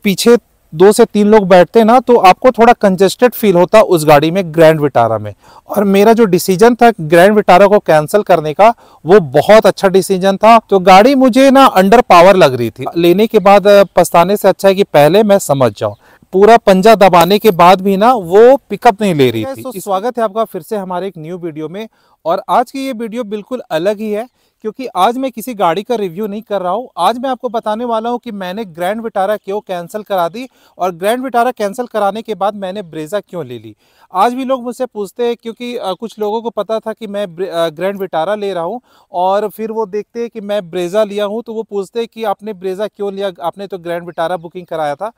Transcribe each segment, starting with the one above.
पीछे 2 से 3 लोग बैठते हैं ना, तो आपको थोड़ा कंजेस्टेड फील होता उस गाड़ी में, ग्रैंड विटारा में। और मेरा जो डिसीजन था ग्रैंड विटारा को कैंसिल करने का, वो बहुत अच्छा डिसीजन था। तो गाड़ी मुझे ना अंडर पावर लग रही थी। लेने के बाद पछताने से अच्छा है कि पहले मैं समझ जाऊं। पूरा पंजा दबाने के बाद भी ना वो पिकअप नहीं ले रही थी। तो स्वागत है आपका फिर से हमारे एक न्यू वीडियो में। और आज की ये वीडियो बिल्कुल अलग ही है, क्योंकि आज मैं किसी गाड़ी का रिव्यू नहीं कर रहा हूँ। आज मैं आपको बताने वाला हूँ कि मैंने ग्रैंड विटारा क्यों कैंसिल करा दी, और ग्रैंड विटारा कैंसिल कराने के बाद मैंने ब्रेजा क्यों ले ली। आज भी लोग मुझसे पूछते हैं, क्योंकि कुछ लोगों को पता था कि मैं ग्रैंड विटारा ले रहा हूँ, और फिर वो देखते हैं कि मैं ब्रेजा लिया हूँ, तो वो पूछते हैं कि आपने ब्रेजा क्यों लिया, आपने तो ग्रैंड विटारा बुकिंग कराया था।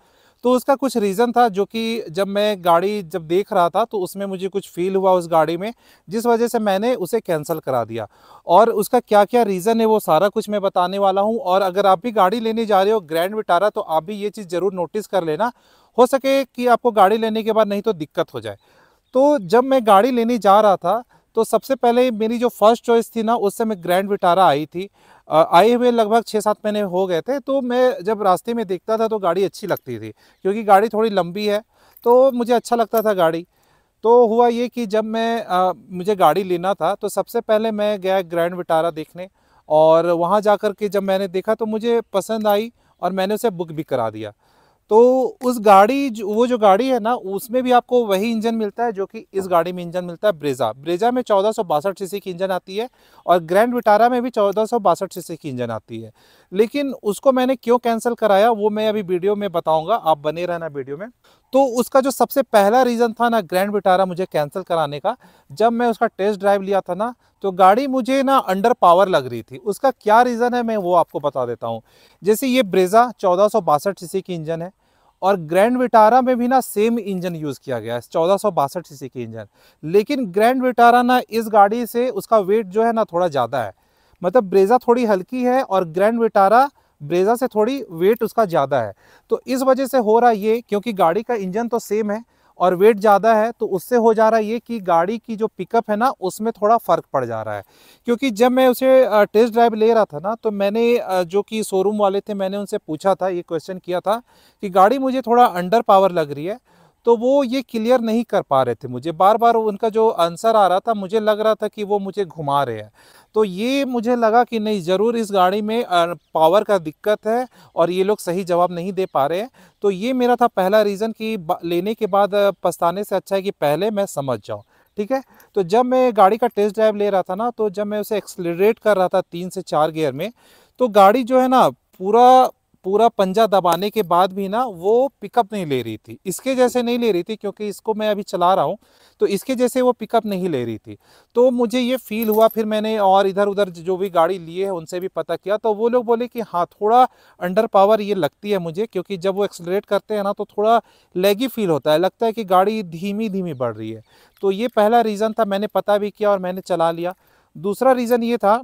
तो उसका कुछ रीज़न था, जो कि जब मैं गाड़ी जब देख रहा था तो उसमें मुझे कुछ फील हुआ उस गाड़ी में, जिस वजह से मैंने उसे कैंसिल करा दिया। और उसका क्या क्या रीज़न है वो सारा कुछ मैं बताने वाला हूँ। और अगर आप भी गाड़ी लेने जा रहे हो ग्रैंड विटारा, तो आप भी ये चीज़ ज़रूर नोटिस कर लेना, हो सके कि आपको गाड़ी लेने के बाद नहीं तो दिक्कत हो जाए। तो जब मैं गाड़ी लेने जा रहा था, तो सबसे पहले मेरी जो फर्स्ट चॉइस थी ना, उस समय ग्रैंड विटारा आई थी। आए हुए लगभग 6-7 महीने हो गए थे। तो मैं जब रास्ते में देखता था तो गाड़ी अच्छी लगती थी, क्योंकि गाड़ी थोड़ी लंबी है, तो मुझे अच्छा लगता था गाड़ी। तो हुआ ये कि जब मुझे गाड़ी लेना था, तो सबसे पहले मैं गया ग्रैंड विटारा देखने, और वहाँ जा कर के जब मैंने देखा तो मुझे पसंद आई, और मैंने उसे बुक भी करा दिया। तो उस गाड़ी वो जो गाड़ी है ना, उसमें भी आपको वही इंजन मिलता है जो कि इस गाड़ी में इंजन मिलता है। ब्रेजा में 1462 सीसी की इंजन आती है, और ग्रैंड विटारा में भी 1462 सीसी की इंजन आती है। लेकिन उसको मैंने क्यों कैंसिल कराया वो मैं अभी वीडियो में बताऊंगा, आप बने रहना वीडियो में। तो उसका जो सबसे पहला रीज़न था ना ग्रैंड विटारा मुझे कैंसिल कराने का, जब मैं उसका टेस्ट ड्राइव लिया था ना, तो गाड़ी मुझे ना अंडर पावर लग रही थी। उसका क्या रीज़न है मैं वो आपको बता देता हूँ। जैसे ये ब्रेजा 1462 सीसी की इंजन है, और ग्रैंड विटारा में भी ना सेम इंजन यूज़ किया गया है, 1462 सीसी की इंजन। लेकिन ग्रैंड विटारा ना इस गाड़ी से उसका वेट जो है ना थोड़ा ज़्यादा है। मतलब ब्रेजा थोड़ी हल्की है, और ग्रैंड विटारा ब्रेजा से थोड़ी वेट उसका ज़्यादा है। तो इस वजह से हो रहा ये, क्योंकि गाड़ी का इंजन तो सेम है और वेट ज़्यादा है, तो उससे हो जा रहा है ये कि गाड़ी की जो पिकअप है ना उसमें थोड़ा फ़र्क पड़ जा रहा है। क्योंकि जब मैं उसे टेस्ट ड्राइव ले रहा था ना, तो मैंने जो कि शोरूम वाले थे, मैंने उनसे पूछा था, ये क्वेश्चन किया था कि गाड़ी मुझे थोड़ा अंडर पावर लग रही है। तो वो ये क्लियर नहीं कर पा रहे थे मुझे, बार बार उनका जो आंसर आ रहा था मुझे लग रहा था कि वो मुझे घुमा रहे हैं। तो ये मुझे लगा कि नहीं, ज़रूर इस गाड़ी में पावर का दिक्कत है, और ये लोग सही जवाब नहीं दे पा रहे हैं। तो ये मेरा था पहला रीज़न कि लेने के बाद पछताने से अच्छा है कि पहले मैं समझ जाऊँ। ठीक है। तो जब मैं गाड़ी का टेस्ट ड्राइव ले रहा था ना, तो जब मैं उसे एक्सलरेट कर रहा था 3 से 4 गियर में, तो गाड़ी जो है ना पूरा पूरा पंजा दबाने के बाद भी ना वो पिकअप नहीं ले रही थी। इसके जैसे नहीं ले रही थी, क्योंकि इसको मैं अभी चला रहा हूँ, तो इसके जैसे वो पिकअप नहीं ले रही थी। तो मुझे ये फील हुआ। फिर मैंने और इधर उधर जो भी गाड़ी लिए है उनसे भी पता किया, तो वो लोग बोले कि हाँ, थोड़ा अंडर पावर ये लगती है मुझे, क्योंकि जब वो एक्सलरेट करते हैं ना तो थोड़ा लैगी फील होता है, लगता है कि गाड़ी धीमी धीमी बढ़ रही है। तो ये पहला रीज़न था, मैंने पता भी किया और मैंने चला लिया। दूसरा रीज़न ये था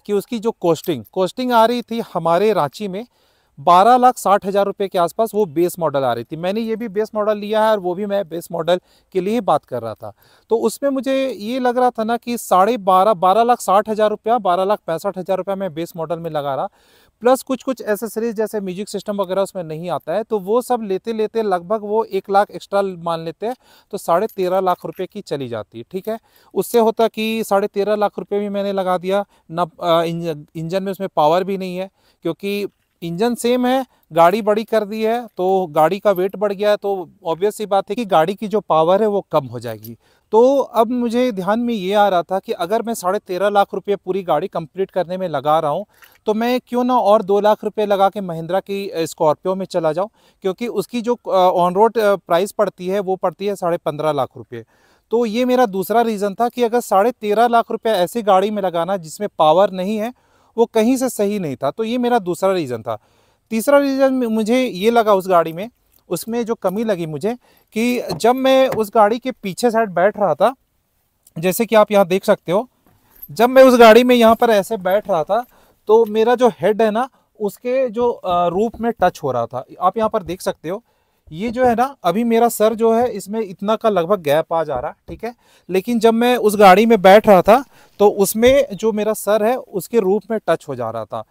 कि उसकी जो कॉस्टिंग आ रही थी हमारे रांची में 12,60,000 रुपये के आसपास, वो बेस मॉडल आ रही थी। मैंने ये भी बेस मॉडल लिया है, और वो भी मैं बेस मॉडल के लिए ही बात कर रहा था। तो उसमें मुझे ये लग रहा था ना कि 12,60,000 रुपया, 12,65,000 रुपया मैं बेस मॉडल में लगा रहा, प्लस कुछ कुछ एसेसरीज जैसे म्यूजिक सिस्टम वगैरह उसमें नहीं आता है। तो वो सब लेते लेते लगभग वो 1 लाख एक्स्ट्रा मान लेते हैं, तो 13.5 लाख रुपये की चली जाती है। ठीक है। उससे होता कि 13.5 लाख रुपये भी मैंने लगा दिया ना। इंजन में उसमें पावर भी नहीं है, क्योंकि इंजन सेम है, गाड़ी बड़ी कर दी है, तो गाड़ी का वेट बढ़ गया है, तो ऑब्वियस सी बात है कि गाड़ी की जो पावर है वो कम हो जाएगी। तो अब मुझे ध्यान में ये आ रहा था कि अगर मैं 13.5 लाख रुपये पूरी गाड़ी कंप्लीट करने में लगा रहा हूँ, तो मैं क्यों ना और 2 लाख रुपये लगा के महिंद्रा की स्कॉर्पियो में चला जाऊँ, क्योंकि उसकी जो ऑन रोड प्राइस पड़ती है वो पड़ती है 15.5 लाख रुपये। तो ये मेरा दूसरा रीज़न था कि अगर 13.5 लाख रुपये ऐसी गाड़ी में लगाना जिसमें पावर नहीं है, वो कहीं से सही नहीं था। तो ये मेरा दूसरा रीज़न था। तीसरा रीज़न मुझे ये लगा उस गाड़ी में, उसमें जो कमी लगी मुझे, कि जब मैं उस गाड़ी के पीछे साइड बैठ रहा था, जैसे कि आप यहाँ देख सकते हो, जब मैं उस गाड़ी में यहाँ पर ऐसे बैठ रहा था, तो मेरा जो हेड है ना उसके जो रूफ में टच हो रहा था। आप यहाँ पर देख सकते हो, ये जो है ना, अभी मेरा सर जो है इसमें इतना का लगभग गैप आ जा रहा है। ठीक है। लेकिन जब मैं उस गाड़ी में बैठ रहा था, तो उसमें जो मेरा सर है उसके रूफ में टच हो जा रहा था।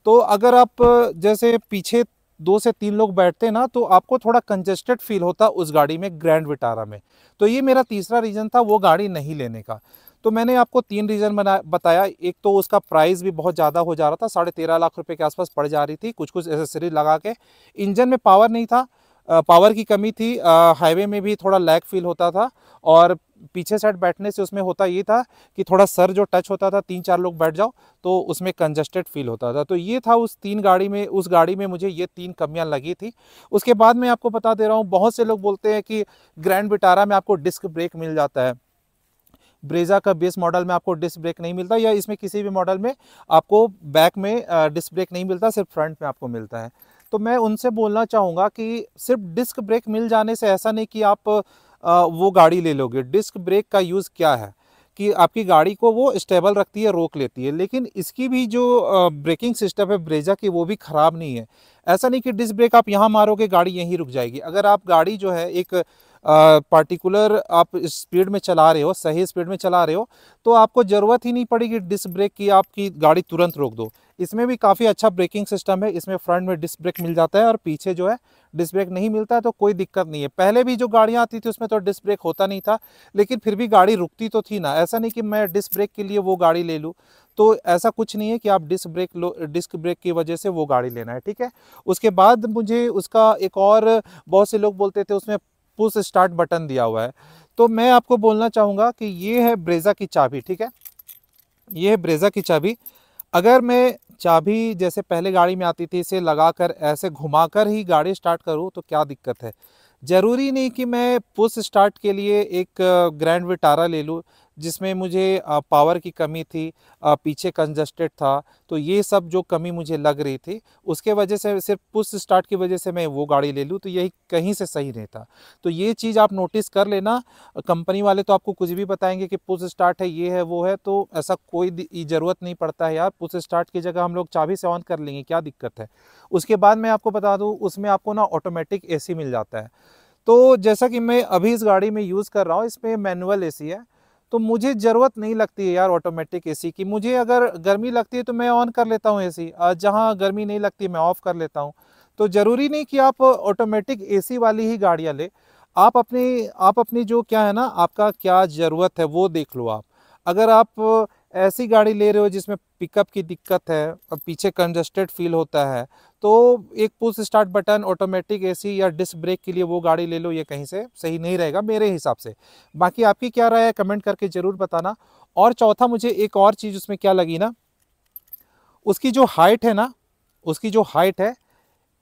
तो अगर आप जैसे पीछे 2 से 3 लोग बैठते ना तो आपको थोड़ा कंजेस्टेड फील होता उस गाड़ी में, ग्रैंड विटारा में। तो ये मेरा तीसरा रीज़न था वो गाड़ी नहीं लेने का। तो मैंने आपको 3 रीज़न बताया। एक तो उसका प्राइस भी बहुत ज़्यादा हो जा रहा था, 13.5 लाख रुपए के आसपास पड़ जा रही थी, कुछ कुछ एसेसरीज लगा के। इंजन में पावर नहीं था, पावर की कमी थी, हाईवे में भी थोड़ा लैग फील होता था, और पीछे साइड बैठने से उसमें होता ये था कि थोड़ा सर जो टच होता था, 3-4 लोग बैठ जाओ तो उसमें कंजस्टेड फील होता था। तो ये था उस गाड़ी में मुझे ये 3 कमियां लगी थी। उसके बाद मैं आपको बता दे रहा हूँ, बहुत से लोग बोलते हैं कि ग्रैंड विटारा में आपको डिस्क ब्रेक मिल जाता है, ब्रेजा का बेस मॉडल में आपको डिस्क ब्रेक नहीं मिलता, या इसमें किसी भी मॉडल में आपको बैक में डिस्क ब्रेक नहीं मिलता, सिर्फ फ्रंट में आपको मिलता है। तो मैं उनसे बोलना चाहूँगा कि सिर्फ डिस्क ब्रेक मिल जाने से ऐसा नहीं कि आप वो गाड़ी ले लोगे। डिस्क ब्रेक का यूज़ क्या है कि आपकी गाड़ी को वो स्टेबल रखती है, रोक लेती है, लेकिन इसकी भी जो ब्रेकिंग सिस्टम है ब्रेजा की वो भी ख़राब नहीं है। ऐसा नहीं कि डिस्क ब्रेक आप यहाँ मारोगे गाड़ी यहीं रुक जाएगी। अगर आप गाड़ी जो है एक पार्टिकुलर आप स्पीड में चला रहे हो, सही स्पीड में चला रहे हो, तो आपको ज़रूरत ही नहीं पड़ेगी डिस्क ब्रेक की, आपकी गाड़ी तुरंत रोक दो। इसमें भी काफ़ी अच्छा ब्रेकिंग सिस्टम है। इसमें फ्रंट में डिस्क ब्रेक मिल जाता है और पीछे जो है डिस्क ब्रेक नहीं मिलता है, तो कोई दिक्कत नहीं है। पहले भी जो गाड़ियाँ आती थी उसमें तो डिस्क ब्रेक होता नहीं था, लेकिन फिर भी गाड़ी रुकती तो थी ना। ऐसा नहीं कि मैं डिस्क ब्रेक के लिए वो गाड़ी ले लूँ, तो ऐसा कुछ नहीं है कि आप डिस्क ब्रेक की वजह से वो गाड़ी लेना है, ठीक है। उसके बाद मुझे उसका एक और, बहुत से लोग बोलते थे उसमें पुश स्टार्ट बटन दिया हुआ है, तो मैं आपको बोलना चाहूँगा कि ये है ब्रेजा की चाबी, ठीक है। ये है ब्रेजा की चाबी। अगर मैं चाबी जैसे पहले गाड़ी में आती थी इसे लगाकर ऐसे घुमाकर ही गाड़ी स्टार्ट करूँ तो क्या दिक्कत है। ज़रूरी नहीं कि मैं पुश स्टार्ट के लिए एक ग्रैंड विटारा ले लूँ जिसमें मुझे पावर की कमी थी, पीछे कंजस्टेड था, तो ये सब जो कमी मुझे लग रही थी उसके वजह से, सिर्फ पुश स्टार्ट की वजह से मैं वो गाड़ी ले लूँ, तो यही कहीं से सही नहीं था। तो ये चीज़ आप नोटिस कर लेना। कंपनी वाले तो आपको कुछ भी बताएंगे कि पुश स्टार्ट है, ये है, वो है, तो ऐसा कोई ज़रूरत नहीं पड़ता है यार। पुश स्टार्ट की जगह हम लोग चाबी से ऑन कर लेंगे, क्या दिक्कत है। उसके बाद मैं आपको बता दूँ उसमें आपको ना ऑटोमेटिक एसी मिल जाता है। तो जैसा कि मैं अभी इस गाड़ी में यूज़ कर रहा हूँ, इसमें मैनुअल एसी है, तो मुझे ज़रूरत नहीं लगती है यार ऑटोमेटिक एसी की। मुझे अगर गर्मी लगती है तो मैं ऑन कर लेता हूँ एसी, जहाँ गर्मी नहीं लगती मैं ऑफ़ कर लेता हूँ। तो ज़रूरी नहीं कि आप ऑटोमेटिक एसी वाली ही गाड़ियाँ लें। आप अपनी जो क्या है ना, आपका क्या ज़रूरत है वो देख लो आप। अगर आप ऐसी गाड़ी ले रहे हो जिसमें पिकअप की दिक्कत है और पीछे कंजस्टेड फील होता है, तो एक push start button, automatic AC या डिस्क ब्रेक के लिए वो गाड़ी ले लो, ये कहीं से सही नहीं रहेगा मेरे हिसाब से। बाकी आपकी क्या राय है कमेंट करके ज़रूर बताना। और चौथा, मुझे एक और चीज़ उसमें क्या लगी ना, उसकी जो हाइट है ना, उसकी जो हाइट है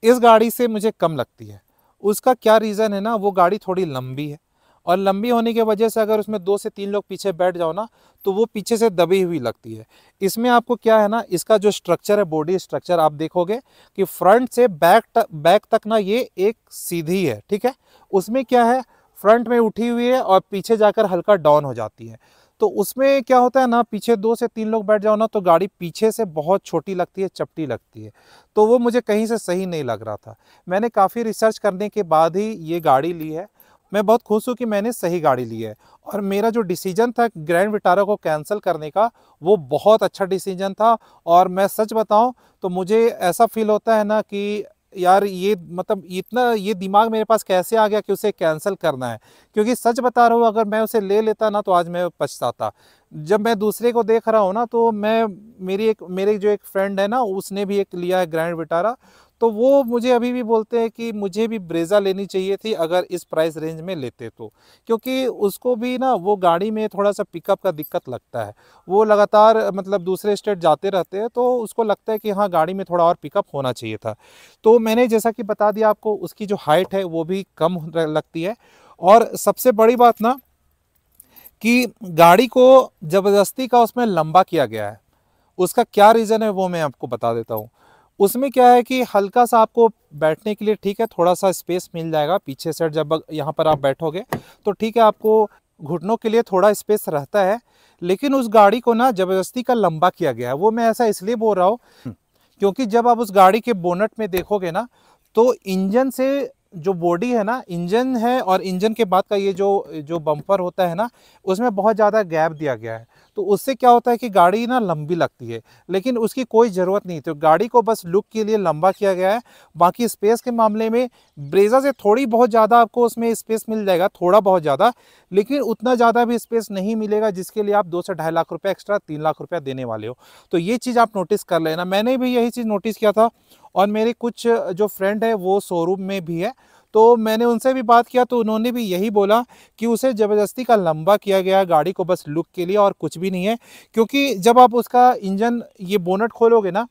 इस गाड़ी से मुझे कम लगती है। उसका क्या रीज़न है ना, वो गाड़ी थोड़ी लंबी है, और लंबी होने की वजह से अगर उसमें 2 से 3 लोग पीछे बैठ जाओ ना तो वो पीछे से दबी हुई लगती है। इसमें आपको क्या है ना, इसका जो स्ट्रक्चर है, बॉडी स्ट्रक्चर, आप देखोगे कि फ्रंट से बैक तक ना ये एक सीधी है, ठीक है। उसमें क्या है, फ्रंट में उठी हुई है और पीछे जाकर हल्का डाउन हो जाती है। तो उसमें क्या होता है ना, पीछे 2 से 3 लोग बैठ जाओ ना तो गाड़ी पीछे से बहुत छोटी लगती है, चपटी लगती है। तो वो मुझे कहीं से सही नहीं लग रहा था। मैंने काफ़ी रिसर्च करने के बाद ही ये गाड़ी ली है। मैं बहुत खुश हूँ कि मैंने सही गाड़ी ली है, और मेरा जो डिसीजन था ग्रैंड विटारा को कैंसिल करने का वो बहुत अच्छा डिसीजन था। और मैं सच बताऊँ तो मुझे ऐसा फील होता है ना कि यार ये मतलब इतना ये दिमाग मेरे पास कैसे आ गया कि उसे कैंसिल करना है, क्योंकि सच बता रहा हूँ अगर मैं उसे ले लेता ना तो आज मैं पछताता। जब मैं दूसरे को देख रहा हूँ ना तो मेरे जो एक फ्रेंड है ना उसने भी एक लिया है ग्रैंड विटारा, तो वो मुझे अभी भी बोलते हैं कि मुझे भी ब्रेजा लेनी चाहिए थी अगर इस प्राइस रेंज में लेते तो, क्योंकि उसको भी ना वो गाड़ी में थोड़ा सा पिकअप का दिक्कत लगता है। वो लगातार मतलब दूसरे स्टेट जाते रहते हैं तो उसको लगता है कि हाँ गाड़ी में थोड़ा और पिकअप होना चाहिए था। तो मैंने जैसा कि बता दिया आपको, उसकी जो हाइट है वो भी कम लगती है। और सबसे बड़ी बात ना कि गाड़ी को ज़बरदस्ती का उसमें लंबा किया गया है। उसका क्या रीज़न है वो मैं आपको बता देता हूँ। उसमें क्या है कि हल्का सा आपको बैठने के लिए ठीक है, थोड़ा सा स्पेस मिल जाएगा पीछे से, जब यहाँ पर आप बैठोगे तो ठीक है, आपको घुटनों के लिए थोड़ा स्पेस रहता है। लेकिन उस गाड़ी को ना ज़बरदस्ती का लंबा किया गया है। वो मैं ऐसा इसलिए बोल रहा हूँ क्योंकि जब आप उस गाड़ी के बोनट में देखोगे ना तो इंजन से जो बॉडी है ना, इंजन है और इंजन के बाद का ये जो बम्पर होता है ना, उसमें बहुत ज़्यादा गैप दिया गया है। तो उससे क्या होता है कि गाड़ी ना लंबी लगती है, लेकिन उसकी कोई ज़रूरत नहीं। तो गाड़ी को बस लुक के लिए लंबा किया गया है। बाकी स्पेस के मामले में ब्रेजा से थोड़ी बहुत ज़्यादा आपको उसमें स्पेस मिल जाएगा, थोड़ा बहुत ज़्यादा, लेकिन उतना ज़्यादा भी स्पेस नहीं मिलेगा जिसके लिए आप 2 से 2.5 लाख रुपये एक्स्ट्रा 3 लाख रुपया देने वाले हो। तो ये चीज़ आप नोटिस कर लेना। मैंने भी यही चीज़ नोटिस किया था, और मेरे कुछ जो फ्रेंड है वो शोरूम में भी है, तो मैंने उनसे भी बात किया तो उन्होंने भी यही बोला कि उसे ज़बरदस्ती का लंबा किया गया गाड़ी को, बस लुक के लिए और कुछ भी नहीं है। क्योंकि जब आप उसका इंजन ये बोनट खोलोगे ना,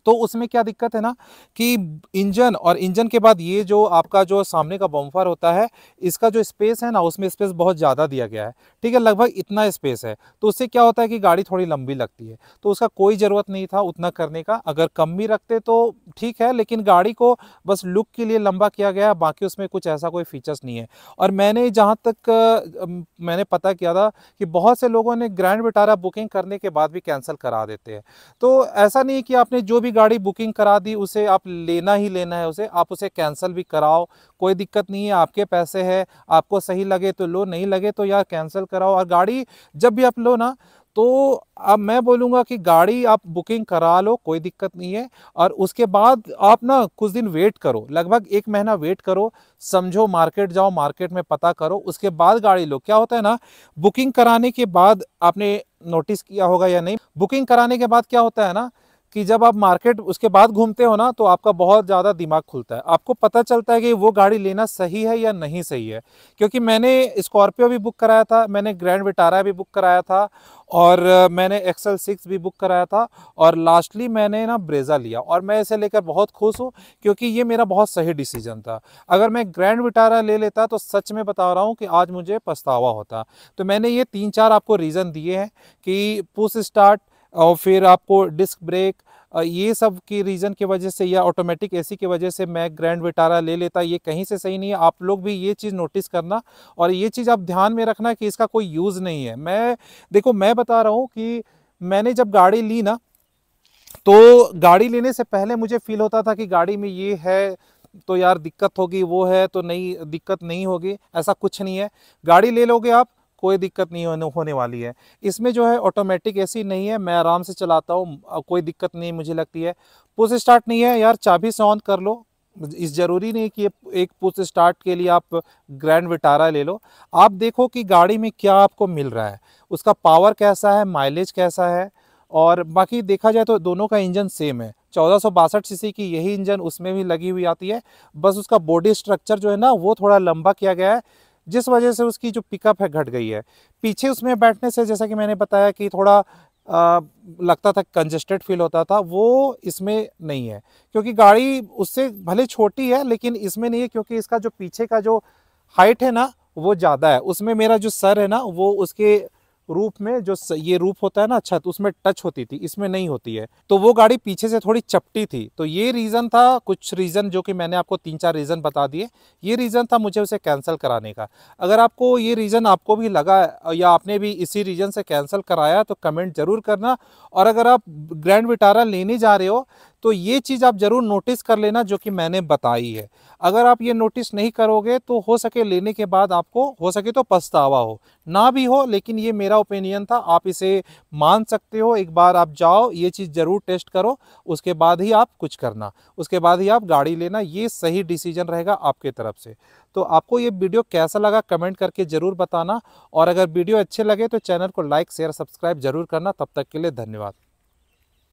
तो उसमें क्या दिक्कत है ना कि इंजन और इंजन के बाद ये जो आपका जो सामने का बम्पर होता है, इसका जो स्पेस है ना, उसमें स्पेस बहुत ज़्यादा दिया गया है। ठीक है, लगभग इतना स्पेस है। तो उससे क्या होता है कि गाड़ी थोड़ी लंबी लगती है। तो उसका कोई ज़रूरत नहीं था उतना करने का। अगर कम भी रखते तो ठीक है, लेकिन गाड़ी को बस लुक के लिए लंबा किया गया, बाकी उसमें कुछ ऐसा कोई फीचर्स नहीं है। और मैंने जहाँ तक मैंने पता किया था कि बहुत से लोगों ने ग्रैंड विटारा बुकिंग करने के बाद भी कैंसिल करा देते हैं। तो ऐसा नहीं है कि आपने जो भी गाड़ी बुकिंग करा दी उसे आप लेना ही लेना है, उसे आप उसे कैंसिल भी कराओ, कोई दिक्कत नहीं है। आपके पैसे हैं, आपको सही लगे तो लो, नहीं लगे तो यार कैंसिल कराओ। और गाड़ी जब भी आप लो ना, तो अब मैं बोलूँगा कि गाड़ी आप बुकिंग करा लो, कोई दिक्कत नहीं है। और उसके बाद आप ना कुछ दिन वेट करो, लगभग 1 महीना वेट करो, समझो, मार्केट जाओ, मार्केट में पता करो, उसके बाद गाड़ी लो। क्या होता है ना, बुकिंग कराने के बाद, आपने नोटिस किया होगा या नहीं, बुकिंग कराने के बाद क्या होता है ना कि जब आप मार्केट उसके बाद घूमते हो ना, तो आपका बहुत ज़्यादा दिमाग खुलता है, आपको पता चलता है कि वो गाड़ी लेना सही है या नहीं सही है। क्योंकि मैंने स्कॉर्पियो भी बुक कराया था, मैंने ग्रैंड विटारा भी बुक कराया था, और मैंने एक्सल 6 भी बुक कराया था, और लास्टली मैंने ना ब्रेजा लिया, और मैं इसे लेकर बहुत खुश हूँ, क्योंकि ये मेरा बहुत सही डिसीजन था। अगर मैं ग्रैंड विटारा ले लेता तो सच में बता रहा हूँ कि आज मुझे पछतावा होता। तो मैंने ये 3-4 आपको रीज़न दिए हैं कि पुश स्टार्ट, और फिर आपको डिस्क ब्रेक, ये सब की रीज़न की वजह से, या ऑटोमेटिक एसी की वजह से मैं ग्रैंड विटारा ले लेता। ये कहीं से सही नहीं है। आप लोग भी ये चीज़ नोटिस करना, और ये चीज़ आप ध्यान में रखना कि इसका कोई यूज़ नहीं है। देखो, मैं बता रहा हूँ कि मैंने जब गाड़ी ली ना, तो गाड़ी लेने से पहले मुझे फील होता था कि गाड़ी में ये है तो यार दिक्कत होगी, वो है तो नहीं, दिक्कत नहीं होगी। ऐसा कुछ नहीं है, गाड़ी ले लोगे आप, कोई दिक्कत नहीं होने वाली है। इसमें जो है ऑटोमेटिक एसी नहीं है, मैं आराम से चलाता हूँ, कोई दिक्कत नहीं मुझे लगती है। पुश स्टार्ट नहीं है यार, चाबी से ऑन कर लो। इस ज़रूरी नहीं कि एक पुश स्टार्ट के लिए आप ग्रैंड विटारा ले लो। आप देखो कि गाड़ी में क्या आपको मिल रहा है, उसका पावर कैसा है, माइलेज कैसा है। और बाकी देखा जाए तो दोनों का इंजन सेम है, 1462 सीसी की यही इंजन उसमें भी लगी हुई आती है। बस उसका बॉडी स्ट्रक्चर जो है ना, वो थोड़ा लंबा किया गया है, जिस वजह से उसकी जो पिकअप है घट गई है। पीछे उसमें बैठने से, जैसा कि मैंने बताया कि थोड़ा लगता था, कंजेस्टेड फील होता था, वो इसमें नहीं है। क्योंकि गाड़ी उससे भले छोटी है, लेकिन इसमें नहीं है, क्योंकि इसका जो पीछे का जो हाइट है ना, वो ज़्यादा है। उसमें मेरा जो सर है ना, वो उसके रूफ में, जो ये रूफ होता है ना छत, उसमें टच होती थी, इसमें नहीं होती है। तो वो गाड़ी पीछे से थोड़ी चपटी थी। तो ये रीज़न था, कुछ रीज़न जो कि मैंने आपको 3-4 रीज़न बता दिए, ये रीज़न था मुझे उसे कैंसिल कराने का। अगर आपको ये रीज़न आपको भी लगा, या आपने भी इसी रीज़न से कैंसिल कराया, तो कमेंट ज़रूर करना। और अगर आप ग्रैंड विटारा लेने जा रहे हो, तो ये चीज़ आप ज़रूर नोटिस कर लेना जो कि मैंने बताई है। अगर आप ये नोटिस नहीं करोगे, तो हो सके लेने के बाद आपको हो सके तो पछतावा हो, ना भी हो, लेकिन ये मेरा ओपिनियन था, आप इसे मान सकते हो। एक बार आप जाओ, ये चीज़ ज़रूर टेस्ट करो, उसके बाद ही आप कुछ करना, उसके बाद ही आप गाड़ी लेना, ये सही डिसीजन रहेगा आपके तरफ से। तो आपको ये वीडियो कैसा लगा कमेंट करके ज़रूर बताना, और अगर वीडियो अच्छे लगे तो चैनल को लाइक शेयर सब्सक्राइब ज़रूर करना। तब तक के लिए धन्यवाद।